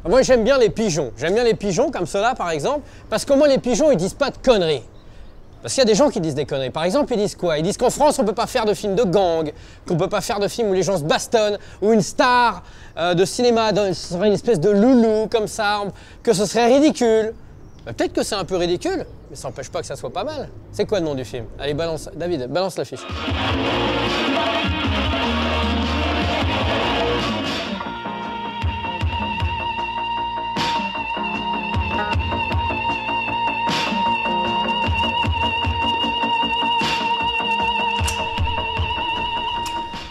Moi j'aime bien les pigeons. J'aime bien les pigeons comme ceux-là par exemple, parce qu'au moins les pigeons ils disent pas de conneries. Parce qu'il y a des gens qui disent des conneries. Par exemple, ils disent quoi? Ils disent qu'en France, on ne peut pas faire de films de gang, qu'on ne peut pas faire de films où les gens se bastonnent, où une star de cinéma serait une espèce de loulou comme ça, que ce serait ridicule. Peut-être que c'est un peu ridicule, mais ça n'empêche pas que ça soit pas mal. C'est quoi le nom du film? Allez, balance, David, balance l'affiche.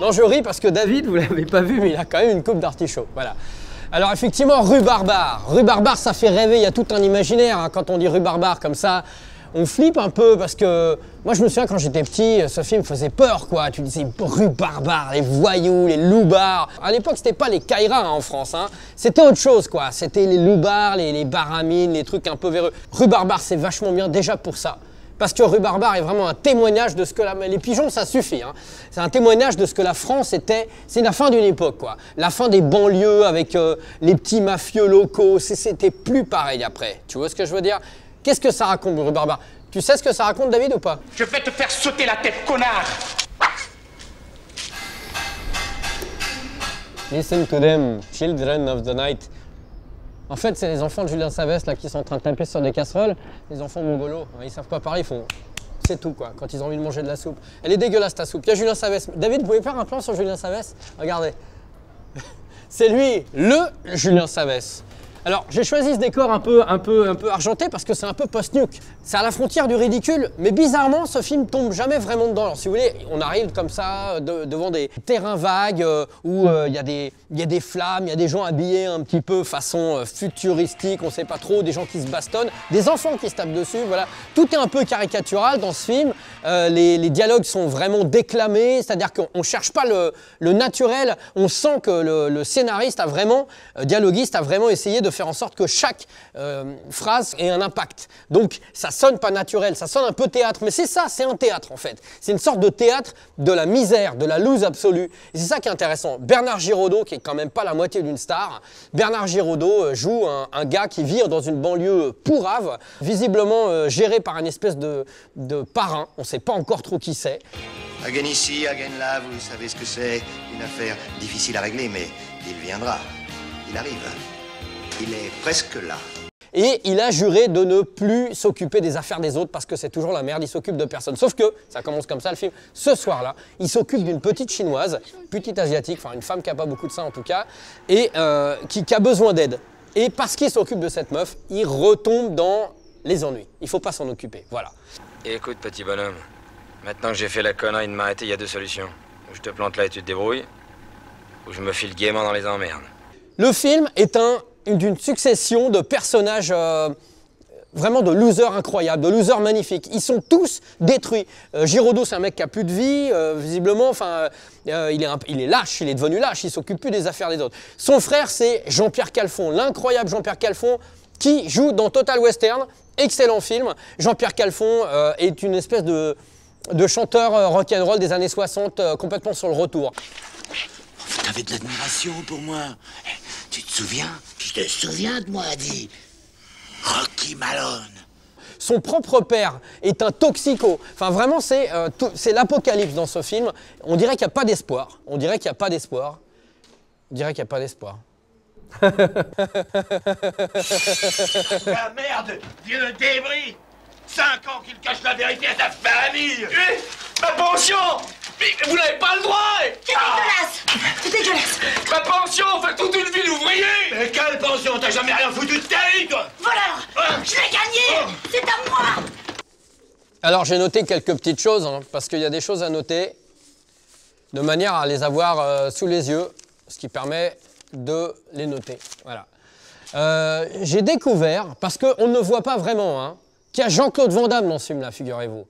Non, je ris parce que David, vous ne l'avez pas vu, mais il a quand même une coupe d'artichaut. Voilà. Alors effectivement, Rue Barbare. Rue Barbare, ça fait rêver, il y a tout un imaginaire. Hein. Quand on dit Rue Barbare comme ça, on flippe un peu parce que moi je me souviens quand j'étais petit, ce film faisait peur quoi. Tu disais Rue Barbare, les voyous, les loupards. À l'époque, c'était pas les Kairas hein, en France, hein. C'était autre chose quoi. C'était les loupards, les baramines, les trucs un peu véreux. Rue Barbare, c'est vachement bien déjà pour ça. Parce que Rue Barbare est vraiment un témoignage de ce que les pigeons, ça suffit. Hein. C'est un témoignage de ce que la France était. C'est la fin d'une époque, quoi. La fin des banlieues avec les petits mafieux locaux. C'était plus pareil après. Tu vois ce que je veux dire? Qu'est-ce que ça raconte, Rue Barbare? Tu sais ce que ça raconte, David, ou pas? Je vais te faire sauter la tête, connard! Listen to them, children of the night. En fait, c'est les enfants de Julien Savès là, qui sont en train de taper sur des casseroles. Les enfants mongolos, ils savent pas parler, ils font... C'est tout, quoi, quand ils ont envie de manger de la soupe. Elle est dégueulasse, ta soupe. Il y a Julien Savès. David, vous pouvez faire un plan sur Julien Savès? Regardez. C'est lui, le Julien Savès. Alors, j'ai choisi ce décor un peu argenté parce que c'est un peu post-nuke. C'est à la frontière du ridicule, mais bizarrement, ce film tombe jamais vraiment dedans. Alors, si vous voulez, on arrive comme ça devant des terrains vagues où il y a des flammes, il y a des gens habillés un petit peu façon futuristique, on sait pas trop, des gens qui se bastonnent, des enfants qui se tapent dessus, voilà. Tout est un peu caricatural dans ce film. Les dialogues sont vraiment déclamés, c'est-à-dire qu'on cherche pas le naturel. On sent que le scénariste a vraiment, dialoguiste a vraiment essayé de faire en sorte que chaque phrase ait un impact. Donc ça sonne pas naturel, ça sonne un peu théâtre, mais c'est ça, c'est un théâtre en fait. C'est une sorte de théâtre de la misère, de la loose absolue. Et c'est ça qui est intéressant. Bernard Giraudot, qui est quand même pas la moitié d'une star, Bernard Giraudot joue un gars qui vit dans une banlieue pourrave, visiblement géré par une espèce de parrain, on sait pas encore trop qui c'est. À gain ici, à gain là, vous savez ce que c'est. Une affaire difficile à régler, mais il viendra. Il arrive. Il est presque là. Et il a juré de ne plus s'occuper des affaires des autres parce que c'est toujours la merde, il s'occupe de personne. Sauf que, ça commence comme ça le film, ce soir-là, il s'occupe d'une petite chinoise, petite asiatique, enfin une femme qui n'a pas beaucoup de ça en tout cas, et qui a besoin d'aide. Et parce qu'il s'occupe de cette meuf, il retombe dans les ennuis. Il ne faut pas s'en occuper, voilà. Écoute, petit bonhomme, maintenant que j'ai fait la connerie de m'arrêter, il y a deux solutions. Ou je te plante là et tu te débrouilles, ou je me file gaiement dans les emmerdes. Le film est d'une succession de personnages vraiment de losers incroyables, de losers magnifiques. Ils sont tous détruits. Giraudot, c'est un mec qui a plus de vie, visiblement, enfin, il est lâche, il est devenu lâche, il s'occupe plus des affaires des autres. Son frère, c'est Jean-Pierre Calfon, l'incroyable Jean-Pierre Calfon, qui joue dans Total Western, excellent film. Jean-Pierre Calfon est une espèce de chanteur rock'n'roll des années 60, complètement sur le retour. Vous avez de l'admiration pour moi. Tu te souviens? Je te souviens de moi, dit Rocky Malone. Son propre père est un toxico. Enfin, vraiment, c'est l'apocalypse dans ce film. On dirait qu'il n'y a pas d'espoir. On dirait qu'il n'y a pas d'espoir. On dirait qu'il n'y a pas d'espoir. La merde! Vieux débris! 5 ans qu'il cache la vérité à sa famille! Ma pension! Mais vous n'avez pas le droit! C'est dégueulasse! C'est dégueulasse! Ma pension! On fait toute une vie d'ouvrier! Mais quelle pension? T'as jamais rien foutu de ta vie, toi! Voilà! Je l'ai gagné! C'est à moi! Alors, j'ai noté quelques petites choses, hein, parce qu'il y a des choses à noter, de manière à les avoir sous les yeux, ce qui permet de les noter. Voilà. J'ai découvert, parce qu'on ne voit pas vraiment, hein, qu'il y a Jean-Claude Van Damme dans ce film-là, figurez-vous.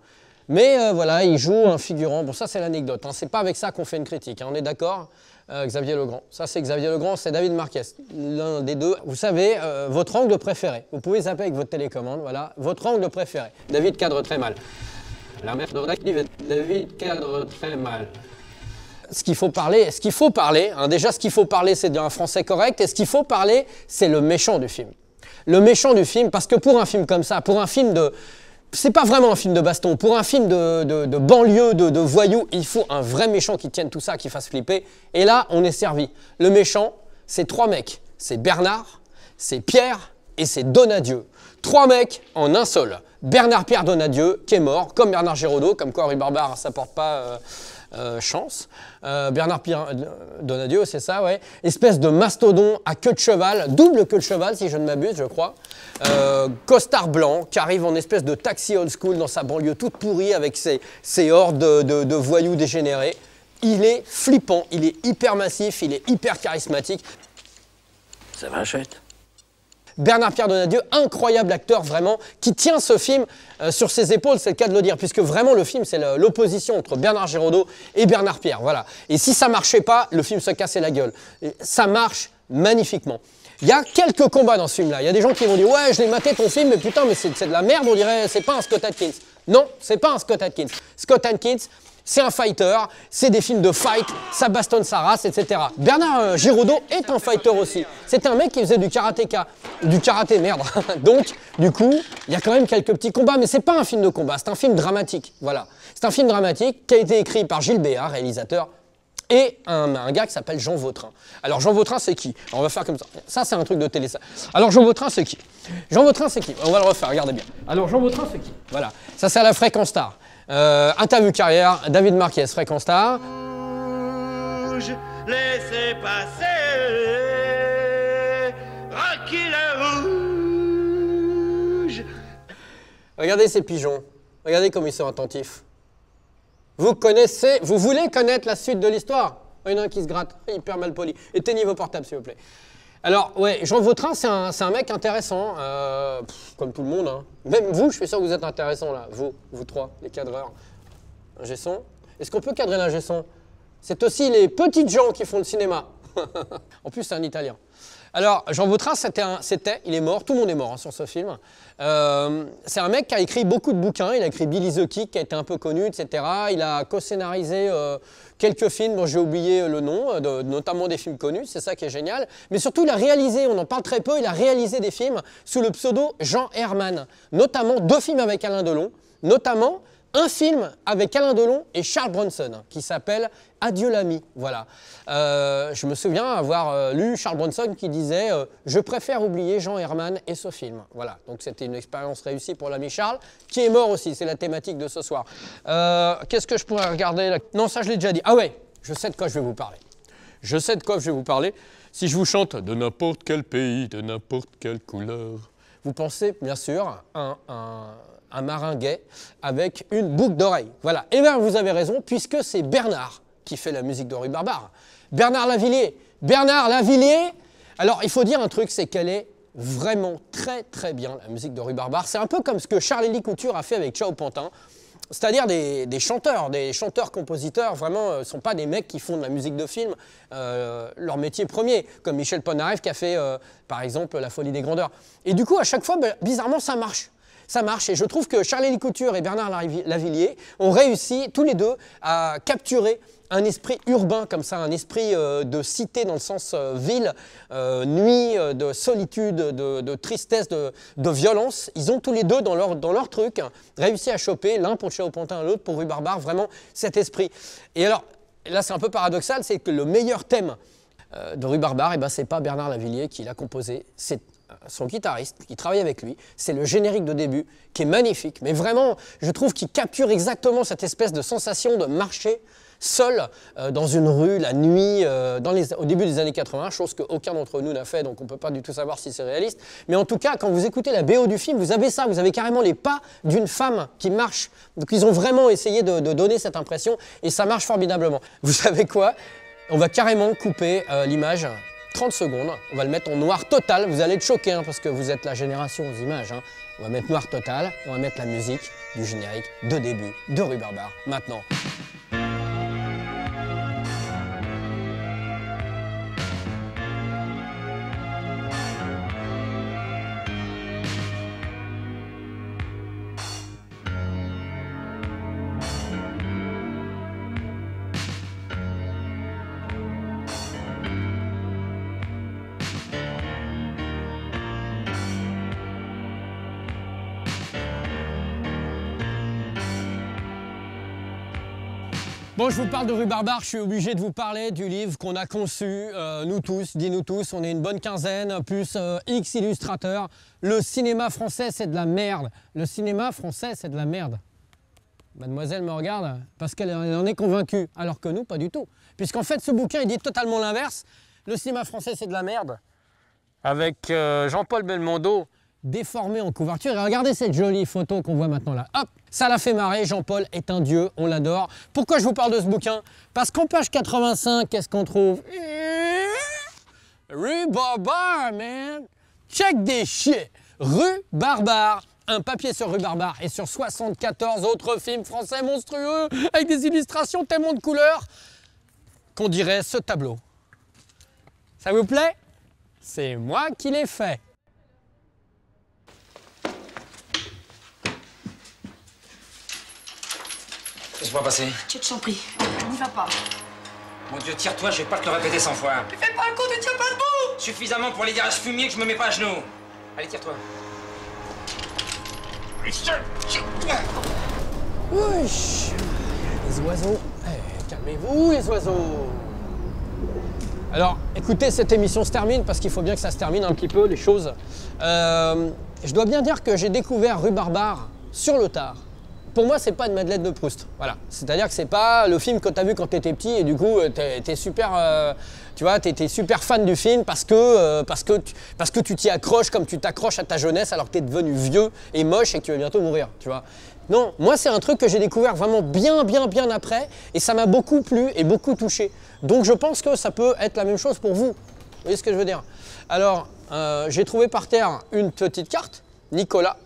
Mais voilà, il joue un figurant. Bon, ça, c'est l'anecdote. Hein. C'est pas avec ça qu'on fait une critique. Hein. On est d'accord? Xavier Legrand. Ça, c'est Xavier Legrand, c'est David Marquez. L'un des deux. Vous savez, votre angle préféré. Vous pouvez zapper avec votre télécommande. Voilà, votre angle préféré. David cadre très mal. La merde active. David cadre très mal. ce qu'il faut parler, hein, déjà ce qu'il faut parler, c'est d'un français correct, et ce qu'il faut parler, c'est le méchant du film. Le méchant du film, parce que pour un film comme ça, pour un film de... C'est pas vraiment un film de baston, pour un film de banlieue, de voyous, il faut un vrai méchant qui tienne tout ça, qui fasse flipper. Et là, on est servi. Le méchant, c'est 3 mecs. C'est Bernard, c'est Pierre et c'est Donadieu. 3 mecs en un seul. Bernard-Pierre Donadieu, qui est mort, comme Bernard Giraudot, comme quoi Rue Barbare, ça porte pas... chance. Bernard-Pierre Donadieu, c'est ça, ouais. Espèce de mastodon à queue de cheval, double queue de cheval si je ne m'abuse, je crois. Costard blanc qui arrive en espèce de taxi old school dans sa banlieue toute pourrie avec ses hordes de voyous dégénérés. Il est flippant, il est hyper massif, il est hyper charismatique. Ça va, chouette? Bernard-Pierre Donadieu, incroyable acteur vraiment, qui tient ce film sur ses épaules, c'est le cas de le dire, puisque vraiment le film, c'est l'opposition entre Bernard Giraudot et Bernard-Pierre, voilà. Et si ça marchait pas, le film se cassait la gueule. Et ça marche magnifiquement. Il y a quelques combats dans ce film-là. Il y a des gens qui vont dire « Ouais, je l'ai maté ton film, mais putain, mais c'est de la merde, on dirait, c'est pas un Scott Adkins. » Non, c'est pas un Scott Adkins. Scott Adkins, c'est un fighter, c'est des films de fight, ça bastonne sa race, etc. Bernard Giraudot est un fighter aussi. C'est un mec qui faisait du karatéka. Du karaté, merde. Donc, du coup, il y a quand même quelques petits combats, mais c'est pas un film de combat, c'est un film dramatique. Voilà. C'est un film dramatique qui a été écrit par Gilles Béard, réalisateur, et un gars qui s'appelle Jean Vautrin. Alors, Jean Vautrin, c'est qui? Alors, on va faire comme ça. Ça, c'est un truc de télé, ça. Alors, Jean Vautrin, c'est qui? Jean Vautrin, c'est qui? On va le refaire, regardez bien. Alors, Jean Vautrin, c'est qui? Voilà. Ça, c'est à la Fréquence Star. Interview carrière, David Marquez, Fréquence Star. Laissez passer, Rocky le rouge. Regardez ces pigeons. Regardez comme ils sont attentifs. Vous connaissez, vous voulez connaître la suite de l'histoire? Il y en a un qui se gratte, hyper mal poli. Éteignez vos portables, s'il vous plaît. Alors, ouais, Jean Vautrin, c'est un mec intéressant, comme tout le monde. Hein. Même vous, je suis sûr que vous êtes intéressants, là. Vous 3, les cadreurs. Ingé son. Est-ce qu'on peut cadrer l'ingé son? C'est aussi les petites gens qui font le cinéma. En plus, c'est un Italien. Alors, Jean Vautrin, il est mort, tout le monde est mort hein, sur ce film. C'est un mec qui a écrit beaucoup de bouquins, il a écrit Billy the Kid, qui a été un peu connu, etc. Il a co-scénarisé quelques films dont j'ai oublié le nom, notamment des films connus, c'est ça qui est génial. Mais surtout, il a réalisé, on en parle très peu, il a réalisé des films sous le pseudo Jean Herman. Notamment 2 films avec Alain Delon, notamment un film avec Alain Delon et Charles Bronson qui s'appelle Adieu l'ami. Voilà. Je me souviens avoir lu Charles Bronson qui disait je préfère oublier Jean Herman et ce film. Voilà. Donc c'était une expérience réussie pour l'ami Charles qui est mort aussi. C'est la thématique de ce soir. Qu'est-ce que je pourrais regarder là? Non, ça je l'ai déjà dit. Ah ouais, je sais de quoi je vais vous parler. Je sais de quoi je vais vous parler. Si je vous chante de n'importe quel pays, de n'importe quelle couleur, vous pensez bien sûr à un marin gay avec une boucle d'oreille. Voilà. Et bien, vous avez raison, puisque c'est Bernard qui fait la musique de Rue Barbare. Bernard Lavilliers. Bernard Lavilliers. Alors, il faut dire un truc, c'est qu'elle est vraiment très, très bien, la musique de Rue Barbare. C'est un peu comme ce que Charles-Élie Couture a fait avec Ciao Pantin. C'est-à-dire des chanteurs-compositeurs, vraiment, ne sont pas des mecs qui font de la musique de film leur métier premier, comme Michel Polnareff qui a fait, par exemple, La Folie des Grandeurs. Et du coup, à chaque fois, bizarrement, ça marche. Ça marche et je trouve que Charles-Élie Couture et Bernard Lavilliers ont réussi tous les deux à capturer un esprit urbain comme ça, un esprit de cité dans le sens ville, nuit, de solitude, de tristesse, de violence. Ils ont tous les deux dans leur truc réussi à choper, l'un pour Ciao Pantin, l'autre pour Rue Barbare, vraiment cet esprit. Et alors, là c'est un peu paradoxal, c'est que le meilleur thème de Rue Barbare, eh ben, c'est pas Bernard Lavilliers qui l'a composé, c'est son guitariste qui travaille avec lui. C'est le générique de début qui est magnifique, mais vraiment, je trouve qu'il capture exactement cette espèce de sensation de marcher seul dans une rue, la nuit, au début des années 80, chose qu'aucun d'entre nous n'a fait, donc on ne peut pas du tout savoir si c'est réaliste. Mais en tout cas, quand vous écoutez la BO du film, vous avez ça, vous avez carrément les pas d'une femme qui marche. Donc ils ont vraiment essayé de donner cette impression, et ça marche formidablement. Vous savez quoi? On va carrément couper l'image. 30 secondes, on va le mettre en noir total, vous allez être choqués hein, parce que vous êtes la génération aux images. Hein. On va mettre noir total, on va mettre la musique du générique de début de Rue Barbare maintenant. Bon, je vous parle de Rue Barbare, je suis obligé de vous parler du livre qu'on a conçu, nous tous, dis-nous tous, on est une bonne quinzaine, plus X illustrateurs. Le cinéma français, c'est de la merde. Le cinéma français, c'est de la merde. Mademoiselle me regarde parce qu'elle en est convaincue, alors que nous, pas du tout. Puisqu'en fait, ce bouquin, il dit totalement l'inverse. Le cinéma français, c'est de la merde. Avec Jean-Paul Belmondo déformé en couverture. Et regardez cette jolie photo qu'on voit maintenant là. Hop, ça l'a fait marrer. Jean-Paul est un dieu, on l'adore. Pourquoi je vous parle de ce bouquin? Parce qu'en page 85, qu'est-ce qu'on trouve? Rue Barbare, man. Check des shit. Rue Barbare. Un papier sur Rue Barbare et sur 74 autres films français monstrueux avec des illustrations tellement de couleurs qu'on dirait ce tableau. Ça vous plaît? C'est moi qui l'ai fait. Laisse-moi passer. Je t'en prie, n'y va pas. Mon Dieu, tire-toi, je vais pas te le répéter 100 fois. Mais fais pas un coup, tu tiens pas debout! Suffisamment pour les dire à ce fumier que je me mets pas à genoux. Allez, tire-toi. Wesh, les oiseaux. Eh, calmez-vous, les oiseaux. Alors, écoutez, cette émission se termine parce qu'il faut bien que ça se termine un petit peu, les choses. Je dois bien dire que j'ai découvert Rue Barbare sur le tard. Pour moi, c'est pas une Madeleine de Proust. Voilà. C'est-à-dire que c'est pas le film que tu as vu quand tu étais petit et du coup, t'es super, tu vois, t'es super fan du film parce que tu t'y accroches comme tu t'accroches à ta jeunesse alors que tu es devenu vieux et moche et que tu vas bientôt mourir, tu vois. Non, moi, c'est un truc que j'ai découvert vraiment bien après et ça m'a beaucoup plu et beaucoup touché. Donc, je pense que ça peut être la même chose pour vous. Vous voyez ce que je veux dire? Alors, j'ai trouvé par terre une petite carte. Nicolas,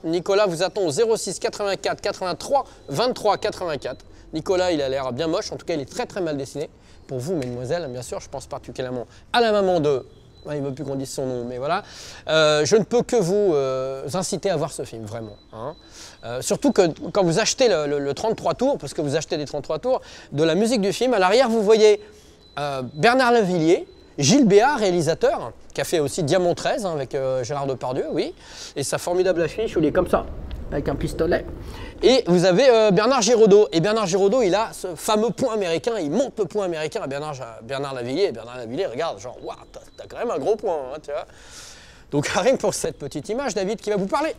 vous attend au 06 84 83 23 84. Nicolas, il a l'air bien moche, en tout cas il est très mal dessiné. Pour vous, mesdemoiselles, bien sûr, je pense particulièrement à la maman de... il ne veut plus qu'on dise son nom, mais voilà. Je ne peux que vous inciter à voir ce film, vraiment. Hein. Surtout que quand vous achetez le 33 tours, parce que vous achetez des 33 tours, de la musique du film, à l'arrière, vous voyez Bernard Lavilliers, Gilles Béat, réalisateur, qui a fait aussi Diamant 13 hein, avec Gérard Depardieu, oui, et sa formidable affiche où il est comme ça, avec un pistolet. Et vous avez Bernard Giraudot. Et Bernard Giraudot, il a ce fameux point américain, il monte le point américain à Bernard Lavilliers. Et Bernard Lavilliers regarde, genre, waouh, t'as quand même un gros point, hein, tu vois. Donc rien que pour cette petite image, David qui va vous parler.